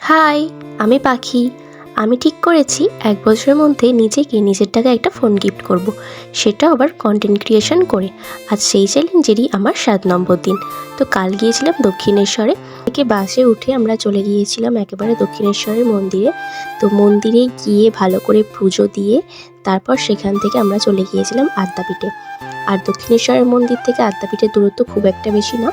High, আমি পাখি। আমি ঠিক করেছি ১ বছরের মধ্যে নিজেকে নিজের টাকায় একটা ফোন গিফট করব। সেটাও আবার কন্টেন্ট ক্রিয়েশন করে। আজ সেই চ্যালেঞ্জেরই আমার ৭ নম্বর দিন। তো কাল গিয়েছিলাম দক্ষিণেশ্বরে। থেকে বাসে উঠে আমরা চলে গিয়েছিলাম একেবারে দক্ষিণেশ্বরের মন্দিরে। তো মন্দিরে গিয়ে ভালো করে পুজো দিয়ে তারপর সেখান থেকে আমরা চলে গিয়েছিলাম আদ্যাপীঠে। আর দক্ষিণেশ্বরের মন্দির থেকে আদ্যাপীঠের দূরত্ব খুব একটা বেশি না।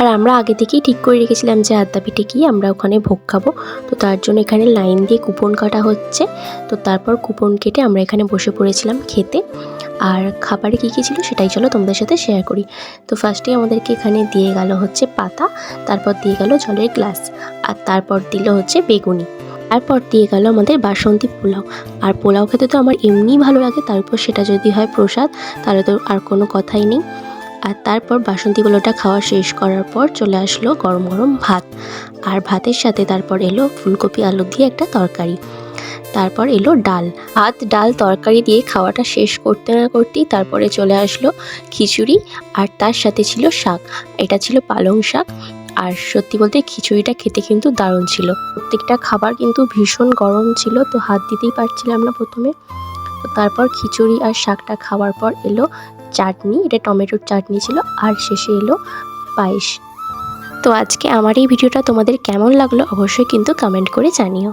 আর আমরা আগে থেকেই ঠিক করে রেখেছিলাম যে আদ্যাপীঠে গিয়ে আমরা ওখানে ভোগ খাবো। তো তার জন্য এখানে লাইন দিয়ে কুপন কাটা হচ্ছে। তো তারপর কুপন কেটে আমরা এখানে বসে পড়েছিলাম খেতে। আর খাবারে কী কী ছিল সেটাই চলো তোমাদের সাথে শেয়ার করি। তো ফার্স্টেই আমাদেরকে এখানে দিয়ে গেল হচ্ছে পাতা, তারপর দিয়ে গেল জলের গ্লাস, আর তারপর দিল হচ্ছে বেগুনি, তারপর দিয়ে গেল আমাদের বাসন্তী পোলাও। আর পোলাও খেতে তো আমার এমনিই ভালো লাগে, তারপর সেটা যদি হয় প্রসাদ তাহলে তো আর কোনো কথাই নেই। আর তারপর বাসন্তী পোলাওটা খাওয়া শেষ করার পর চলে আসলো গরম গরম ভাত। আর ভাতের সাথে তারপর এলো ফুলকপি আলু দিয়ে একটা তরকারি, তারপর এলো ডাল। ভাত ডাল তরকারি দিয়ে খাওয়াটা শেষ করতে না করতেই তারপরে চলে আসলো খিচুড়ি, আর তার সাথে ছিল শাক। এটা ছিল পালং শাক। আর সত্যি বলতে খিচুড়িটা খেতে কিন্তু দারুণ ছিল। প্রত্যেকটা খাবার কিন্তু ভীষণ গরম ছিল, তো হাত দিতেই পারছিলাম না প্রথমে। তো তারপর খিচুড়ি আর শাকটা খাওয়ার পর এলো চাটনি, এটা টমেটোর চাটনি ছিল, আর শেষে এলো পায়েস। তো আজকে আমার এই ভিডিওটা তোমাদের কেমন লাগলো অবশ্যই কিন্তু কমেন্ট করে জানিও।